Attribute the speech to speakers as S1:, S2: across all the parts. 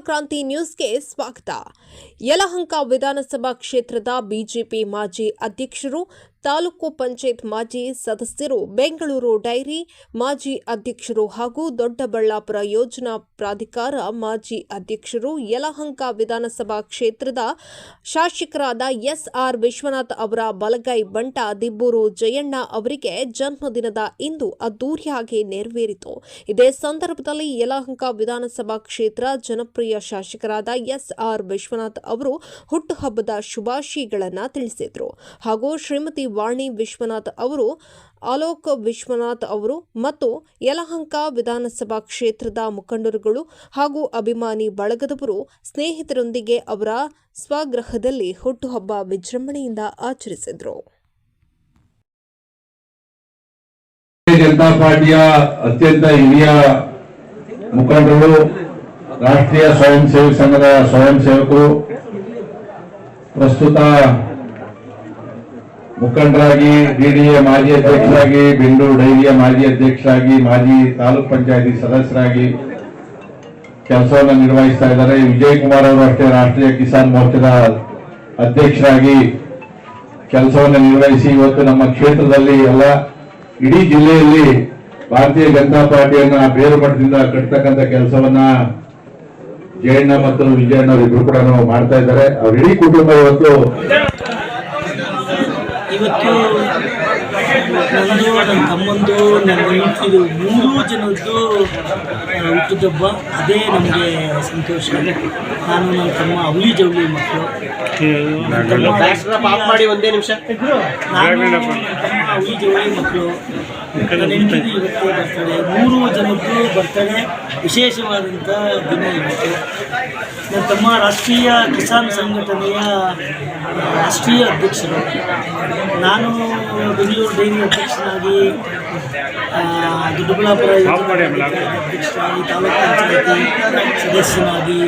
S1: ಕ್ರಾಂತಿ ನ್ಯೂಸ್ಗೆ ಸ್ವಾಗತ. ಯಲಹಂಕ ವಿಧಾನಸಭಾ ಕ್ಷೇತ್ರದ ಬಿಜೆಪಿ ಮಾಜಿ ಅಧ್ಯಕ್ಷರು, ತಾಲೂಕು ಪಂಚಾಯತ್ ಮಾಜಿ ಸದಸ್ಯರು, ಬೆಂಗಳೂರು ಡೈರಿ ಮಾಜಿ ಅಧ್ಯಕ್ಷರು ಹಾಗೂ ದೊಡ್ಡಬಳ್ಳಾಪುರ ಯೋಜನಾ ಪ್ರಾಧಿಕಾರ ಮಾಜಿ ಅಧ್ಯಕ್ಷರು, ಯಲಹಂಕ ವಿಧಾನಸಭಾ ಕ್ಷೇತ್ರದ ಶಾಸಕರಾದ ಎಸ್.ಆರ್. ವಿಶ್ವನಾಥ್ ಅವರ ಬಲಗೈ ಬಂಟ ದಿಬ್ಬೂರು ಜಯಣ್ಣ ಅವರಿಗೆ ಜನ್ಮದಿನದ ಇಂದು ಅದ್ದೂರಿಯಾಗಿ ನೆರವೇರಿತು. ಇದೇ ಸಂದರ್ಭದಲ್ಲಿ ಯಲಹಂಕ ವಿಧಾನಸಭಾ ಕ್ಷೇತ್ರ ಜನಪ್ರಿಯ ಶಾಸಕರಾದ ಎಸ್.ಆರ್. ವಿಶ್ವನಾಥ್ ಅವರು ಹುಟ್ಟುಹಬ್ಬದ ಶುಭಾಶಯಗಳನ್ನು ತಿಳಿಸಿದರು ಹಾಗೂ ಶ್ರೀಮತಿ ವಾಣಿ ವಿಶ್ವನಾಥ್ ಅವರು, ಅಲೋಕ್ ವಿಶ್ವನಾಥ್ ಅವರು ಮತ್ತು ಯಲಹಂಕ ವಿಧಾನಸಭಾ ಕ್ಷೇತ್ರದ ಮುಖಂಡರುಗಳು ಹಾಗೂ ಅಭಿಮಾನಿ ಬಳಗದವರು ಸ್ನೇಹಿತರೊಂದಿಗೆ ಅವರ ಸ್ವಗೃಹದಲ್ಲಿ ಹುಟ್ಟುಹಬ್ಬ ವಿಜೃಂಭಣೆಯಿಂದ ಆಚರಿಸಿದರು.
S2: ಜನತಾ ಪಾರ್ಟಿಯ ಅತ್ಯಂತ ಹಿರಿಯ ಮುಖಂಡರು, ರಾಷ್ಟ್ರೀಯ ಸ್ವಯಂ ಸೇವಕ ಸಂಘದ ಸ್ವಯಂ ಸೇವಕರು, ಪ್ರಸ್ತುತ ಮುಖಂಡರಾಗಿ ಡಿಡಿಎ ಮಾಜಿ ಅಧ್ಯಕ್ಷರಾಗಿ, ಬೆಂಗಳೂರು ಡೈರಿಯ ಮಾಜಿ ಅಧ್ಯಕ್ಷರಾಗಿ, ಮಾಜಿ ತಾಲೂಕ್ ಪಂಚಾಯತಿ ಸದಸ್ಯರಾಗಿ ಕೆಲಸವನ್ನು ನಿರ್ವಹಿಸ್ತಾ ಇದ್ದಾರೆ. ವಿಜಯಕುಮಾರ್ ಅವರು ಅಷ್ಟೇ ರಾಷ್ಟ್ರೀಯ ಕಿಸಾನ್ ಮೋರ್ಚಾದ ಅಧ್ಯಕ್ಷರಾಗಿ ಕೆಲಸವನ್ನು ನಿರ್ವಹಿಸಿ ಇವತ್ತು ನಮ್ಮ ಕ್ಷೇತ್ರದಲ್ಲಿ ಎಲ್ಲ ಇಡೀ ಜಿಲ್ಲೆಯಲ್ಲಿ ಭಾರತೀಯ ಜನತಾ ಪಾರ್ಟಿಯನ್ನ ಬೇರು ಮಟ್ಟದಿಂದ ಕಟ್ಟತಕ್ಕಂಥ ಕೆಲಸವನ್ನ ಜಯಣ್ಣ ಮತ್ತು ವಿಜಯಣ್ಣ ಅವರಿಬ್ರು ಕೂಡ ಮಾಡ್ತಾ ಇದ್ದಾರೆ. ಅವ್ರ ಇಡೀ ಕುಟುಂಬ ಇವತ್ತು
S3: ನಂದು, ನನ್ನ ತಮ್ಮಂದು, ನನ್ನ ಹೆಂಡತಿದು 3 ಜನದ್ದು ಹುಟ್ಟಿದಬ್ಬ. ಅದೇ ನಮಗೆ ಸಂತೋಷ. ನಾನು ನನ್ನ ತಮ್ಮ ಅವಳಿ ಜವಳಿ ಮಕ್ಕಳು. ನಾನು ತಮ್ಮ ಅವಳಿ ಜವಳಿ ಮಕ್ಕಳು. ನನ್ನ ಹೆಂಡತಿದು ಇವತ್ತು ಬರ್ತಡೆ. 3 ಜನದ್ದು ಬರ್ತಡೆ. ವಿಶೇಷವಾದಂಥ ದಿನ ಇವತ್ತು. ನನ್ನ ತಮ್ಮ ರಾಷ್ಟ್ರೀಯ ಕಿಸಾನ್ ಸಂಘಟನೆಯ ರಾಷ್ಟ್ರೀಯ ಅಧ್ಯಕ್ಷರು. ನಾನು ಬೆಂಗಳೂರು ಡೈರಿ ಅಧ್ಯಕ್ಷನಾಗಿ, ದೊಡ್ಡಬಳ್ಳಾಪುರ ಅಧ್ಯಕ್ಷರಾಗಿ, ತಾಲೂಕು ಪಂಚಾಯತಿ ಸದಸ್ಯನಾಗಿ,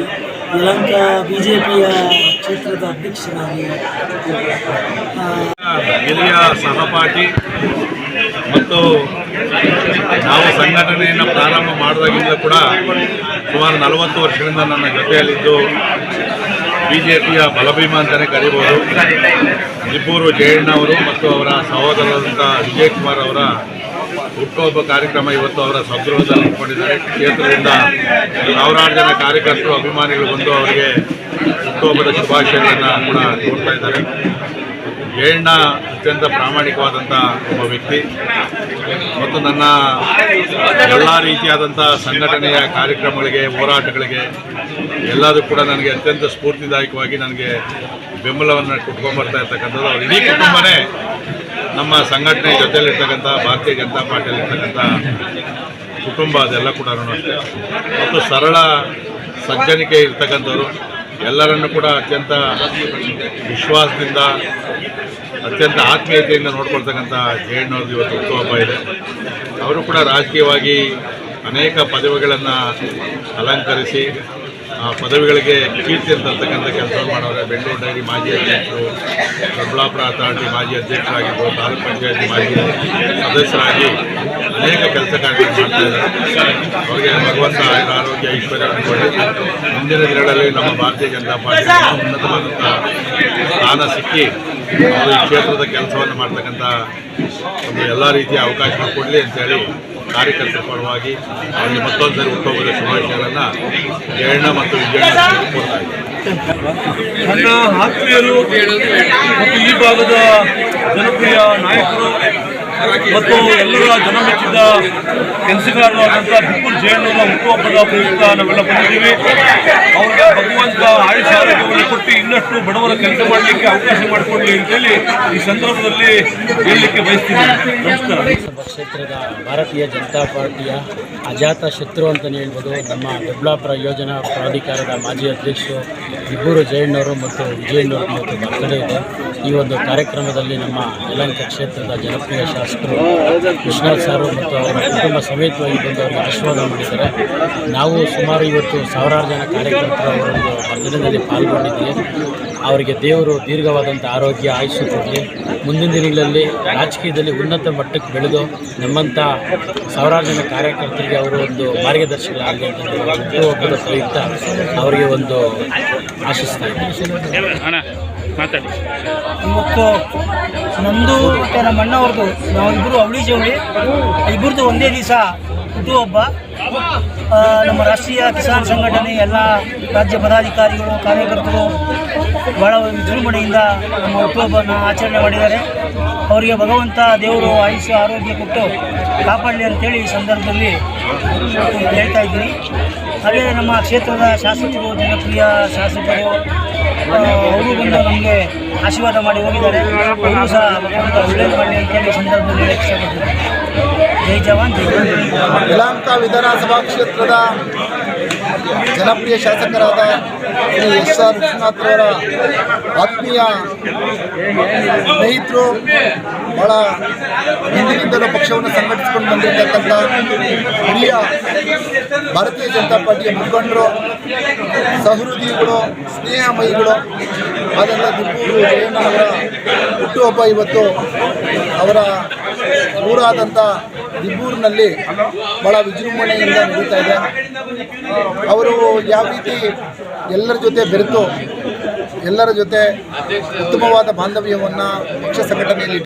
S3: ಯಲಹಂಕ ಬಿಜೆಪಿಯ ಕ್ಷೇತ್ರದ ಅಧ್ಯಕ್ಷನಾಗಿ,
S4: ಹಿರಿಯ ಸಹಪಾಠಿ ಮತ್ತು ನಾವು ಸಂಘಟನೆಯನ್ನು ಪ್ರಾರಂಭ ಮಾಡಿದಾಗಿಂದ ಕೂಡ ಸುಮಾರು 40 ವರ್ಷಗಳಿಂದ ನನ್ನ ಜೊತೆಯಲ್ಲಿದ್ದು ಬಿಜೆಪಿಯ ಬಲಭೀಮ ಅಂತಲೇ ಕರೀಬೋದು. ದಿಬ್ಬೂರು ಜಯಣ್ಣ ಅವರು ಮತ್ತು ಅವರ ಸಹೋದರರಾದಂಥ ವಿಜಯಕುಮಾರ್ ಅವರ ಹುಟ್ಟುಹಬ್ಬ ಕಾರ್ಯಕ್ರಮ ಇವತ್ತು ಅವರ ಸ್ವಗೃಹದಲ್ಲಿ ಇಟ್ಕೊಂಡಿದ್ದಾರೆ. ಕ್ಷೇತ್ರದಿಂದ 1000 ಜನ ಕಾರ್ಯಕರ್ತರು, ಅಭಿಮಾನಿಗಳು ಬಂದು ಅವರಿಗೆ ಹುಟ್ಟುಹಬ್ಬದ ಶುಭಾಶಯಗಳನ್ನು ಕೂಡ ಕೋರ್ತಾ ಇದ್ದಾರೆ. ಜಯಣ್ಣ ಅತ್ಯಂತ ಪ್ರಾಮಾಣಿಕವಾದಂಥ ಒಬ್ಬ ವ್ಯಕ್ತಿ ಮತ್ತು ನನ್ನ ಎಲ್ಲ ರೀತಿಯಾದಂಥ ಸಂಘಟನೆಯ ಕಾರ್ಯಕ್ರಮಗಳಿಗೆ, ಹೋರಾಟಗಳಿಗೆ ಎಲ್ಲದೂ ಕೂಡ ನನಗೆ ಅತ್ಯಂತ ಸ್ಫೂರ್ತಿದಾಯಕವಾಗಿ ನನಗೆ ಬೆಂಬಲವನ್ನು ಕೊಟ್ಕೊಂಡ್ಬರ್ತಾ ಇರ್ತಕ್ಕಂಥದ್ದು. ಅವ್ರ ಇಡೀ ಕುಟುಂಬನೇ ನಮ್ಮ ಸಂಘಟನೆ ಜೊತೆಯಲ್ಲಿರ್ತಕ್ಕಂಥ ಭಾರತೀಯ ಜನತಾ ಪಾರ್ಟಿಯಲ್ಲಿರ್ತಕ್ಕಂಥ ಕುಟುಂಬ. ಅದೆಲ್ಲ ಕೂಡ ಅಷ್ಟೇ. ಮತ್ತು ಸರಳ ಸಜ್ಜನಿಕೆ ಇರ್ತಕ್ಕಂಥವ್ರು, ಎಲ್ಲರನ್ನು ಕೂಡ ಅತ್ಯಂತ ವಿಶ್ವಾಸದಿಂದ, ಅತ್ಯಂತ ಆತ್ಮೀಯತೆಯಿಂದ ನೋಡ್ಕೊಳ್ತಕ್ಕಂಥ ಜಯಣ್ಣವ್ರದ್ದು ಇವತ್ತು ಹುಟ್ಟುಹಬ್ಬ ಇದೆ. ಅವರು ಕೂಡ ರಾಜಕೀಯವಾಗಿ ಅನೇಕ ಪದವಿಗಳನ್ನು ಅಲಂಕರಿಸಿ ಆ ಪದವಿಗಳಿಗೆ ಕೀರ್ತಿಯನ್ನು ತರ್ತಕ್ಕಂಥ ಕೆಲಸವನ್ನು ಮಾಡೋರೆ. ಬೆಂಗಳೂರು ಡೈರಿ ಮಾಜಿ ಅಧ್ಯಕ್ಷರು, ದೊಡ್ಡಬಳ್ಳಾಪುರ ಅಥಾರಿಟಿ ಮಾಜಿ ಅಧ್ಯಕ್ಷರಾಗಿದ್ದು, ತಾಲೂಕು ಪಂಚಾಯತಿ ಮಾಜಿ ಸದಸ್ಯರಾಗಿ ಅನೇಕ ಕೆಲಸ ಕಾರ್ಯಗಳನ್ನು ಮಾಡ್ತಾ ಇದ್ದಾರೆ. ಅವರಿಗೆ ಭಗವಂತ ಆರೋಗ್ಯ ಐಶ್ವರ್ಯ ಕೊಡಿ. ಮುಂದಿನ ದಿನಗಳಲ್ಲಿ ನಮ್ಮ ಭಾರತೀಯ ಜನತಾ ಪಾರ್ಟಿ ಉನ್ನತವಾದಂಥ ಸ್ಥಾನ ಸಿಕ್ಕಿ ಅವರು ಈ ಕ್ಷೇತ್ರದ ಕೆಲಸವನ್ನು ಮಾಡ್ತಕ್ಕಂಥ ಒಂದು ಎಲ್ಲ ರೀತಿಯ ಅವಕಾಶ ಕೊಡಲಿ ಅಂತೇಳಿ ಕಾರ್ಯಕರ್ತರ ಪರವಾಗಿ ಅವರಿಗೆ ಮತ್ತೊಂದು ಸರಿ ಹುಟ್ಟುಹಬ್ಬದ ಶುಭಾಶಯಗಳನ್ನು ಜಯಣ್ಣ ಮತ್ತು ವಿಜಯಣ್ಣ ಕೊಡ್ತಾ ಇದ್ದಾರೆ.
S5: ನನ್ನ ಆತ್ಮೀಯರು ಮತ್ತು ಈ ಭಾಗದ ಜನಪ್ರಿಯ ನಾಯಕರು ಮತ್ತು ಎಲ್ಲರ ಜನಮೆಚ್ಚಿದ ಕೆಲಸಗಾರರಾದಂಥ ದಿಬ್ಬೂರು ಜಯಣ್ಣವರ ಹುಟ್ಟುಹಬ್ಬದ ಪ್ರಯುಕ್ತ ನಾವೆಲ್ಲ ಬಂದಿದ್ದೀವಿ. ಅವ್ರಿಗೆ ಭಗವಂತ ಆಯುಷ ಆರೋಗ್ಯವನ್ನು ಕೊಟ್ಟು ಇನ್ನಷ್ಟು ಬಡವರ ಕೆಲಸ ಮಾಡಲಿಕ್ಕೆ ಅವಕಾಶ ಮಾಡಿಕೊಡ್ಲಿ ಅಂತೇಳಿ ಈ ಸಂದರ್ಭದಲ್ಲಿ ಹೇಳಲಿಕ್ಕೆ ಬಯಸ್ತೀನಿ. ನಮಸ್ಕಾರ.
S3: ಕ್ಷೇತ್ರದ ಭಾರತೀಯ ಜನತಾ ಪಾರ್ಟಿಯ ಅಜಾತ ಶತ್ರು ಅಂತಲೇ ಹೇಳ್ಬೋದು. ನಮ್ಮ ದೊಡ್ಡಬಳ್ಳಾಪುರ ಯೋಜನಾ ಪ್ರಾಧಿಕಾರದ ಮಾಜಿ ಅಧ್ಯಕ್ಷರು ದಿಬ್ಬೂರು ಜಯಣ್ಣವರು ಮತ್ತು ವಿಜಯಣ್ಣವರು ಇವತ್ತು ಬರ್ತಡೇ ಇದೆ. ಈ ಒಂದು ಕಾರ್ಯಕ್ರಮದಲ್ಲಿ ನಮ್ಮ ಯಲಹಂಕ ಕ್ಷೇತ್ರದ ಜನಪ್ರಿಯ ಶಾಸಕರು ವಿಶ್ವನಾಥ್ ಸಾರು ಮತ್ತು ಅವರ ಕುಟುಂಬ ಸಮೇತವಾಗಿ ಬಂದು ಅವರಿಗೆ ಆಶೀರ್ವಾದ ಮಾಡಿದ್ದಾರೆ. ನಾವು ಸುಮಾರು ಇವತ್ತು ಸಾವಿರಾರು ಜನ ಕಾರ್ಯಕರ್ತರ ಒಂದು ಬರ್ಧನದಲ್ಲಿ ಪಾಲ್ಗೊಂಡಿದ್ದೀವಿ. ಅವರಿಗೆ ದೇವರು ದೀರ್ಘವಾದಂಥ ಆರೋಗ್ಯ ಆಯುಷ್ಯ ಕೊಡಲಿ. ಮುಂದಿನ ದಿನಗಳಲ್ಲಿ ರಾಜಕೀಯದಲ್ಲಿ ಉನ್ನತ ಮಟ್ಟಕ್ಕೆ ಬೆಳೆದು ನಮ್ಮಂಥ ಸಾವಿರಾರು ಜನ ಕಾರ್ಯಕರ್ತರಿಗೆ ಅವರು ಒಂದು ಮಾರ್ಗದರ್ಶಿಗಳಾಗಲಿ ಅಂತ ಹುಟ್ಟುಹಬ್ಬದ ಪ್ರಯುಕ್ತ ಅವರಿಗೆ ಒಂದು ಆಶಿಸ್ತಾ ಇದ್ದೀನಿ.
S6: ಇವತ್ತು ನಮ್ಮದು ಮತ್ತು ನಮ್ಮ ಅಣ್ಣವ್ರದ್ದು ನಾವಿಬ್ಬರು ಅವಳಿ ಜವಳಿ ಇಬ್ಬರದ್ದು ಒಂದೇ ದಿವಸ ಹುಟ್ಟುಹಬ್ಬ. ನಮ್ಮ ರಾಷ್ಟ್ರೀಯ ಕಿಸಾನ್ ಸಂಘಟನೆ ಎಲ್ಲ ರಾಜ್ಯ ಪದಾಧಿಕಾರಿಗಳು ಕಾರ್ಯಕರ್ತರು ಭಾಳ ವಿಜೃಂಭಣೆಯಿಂದ ನಮ್ಮ ಹುಟ್ಟುಹಬ್ಬನ ಆಚರಣೆ ಮಾಡಿದ್ದಾರೆ. ಅವರಿಗೆ ಭಗವಂತ ದೇವರು ಆಯುಷ್ಯ ಆರೋಗ್ಯ ಕೊಟ್ಟು ಕಾಪಾಡಲಿ ಅಂತೇಳಿ ಈ ಸಂದರ್ಭದಲ್ಲಿ ಹೇಳ್ತಾ ಇದ್ದೀನಿ. ಹಾಗೆ ನಮ್ಮ ಕ್ಷೇತ್ರದ ಶಾಸಕರು, ಜನಪ್ರಿಯ ಶಾಸಕರು ಅವರು ಬಂದು ನಮಗೆ ಆಶೀರ್ವಾದ ಮಾಡಿ ಹೋಗಿದ್ದಾರೆ. ಅವರು ಸಹ ಭಗವಂತ ಒಳ್ಳೇದು ಮಾಡಲಿ ಅಂತೇಳಿ ಈ ಸಂದರ್ಭದಲ್ಲಿ ಹೇಳಕ್ಕೆ ಇಷ್ಟಪಡ್ತೀನಿ. ಜೈ ಜವಾನ್ ಜೈ ಕಿಸಾನ್.
S7: ಯಲಹಂಕ ವಿಧಾನಸಭಾ ಕ್ಷೇತ್ರದ ಜನಪ್ರಿಯ ಶಾಸಕರಾದ ಶ್ರೀ ಎಸ್ ಆರ್ ವಿಶ್ವನಾಥ್ರವರ ಆತ್ಮೀಯ ಸ್ನೇಹಿತರು, ಭಾಳ ಹಿಂದಿನಿಂದಲೂ ಪಕ್ಷವನ್ನು ಸಂಘಟಿಸಿಕೊಂಡು ಬಂದಿರತಕ್ಕಂಥ ಹಿರಿಯ ಭಾರತೀಯ ಜನತಾ ಪಾರ್ಟಿಯ ಮುಖಂಡರು, ಸಹೃದಯಿಗಳು, ಸ್ನೇಹಮಯಿಗಳು ಆದಂಥ ದಿಬ್ಬೂರು ಜಯಣ್ಣನವರ ಹುಟ್ಟುಹಬ್ಬ ಇವತ್ತು ಅವರ ಊರಾದಂಥ ದಿಬ್ಬೂರಿನಲ್ಲಿ ಭಾಳ ವಿಜೃಂಭಣೆಯಿಂದ ನಡೀತಾ ಇದೆ. ಅವರು ಯಾವ ರೀತಿ ಎಲ್ಲರ ಜೊತೆ ಬೆರೆತು ಎಲ್ಲರ ಜೊತೆ ಉತ್ತಮವಾದ ಬಾಂಧವ್ಯವನ್ನು ಪಕ್ಷ ಸಂಘಟನೆಯಲ್ಲಿ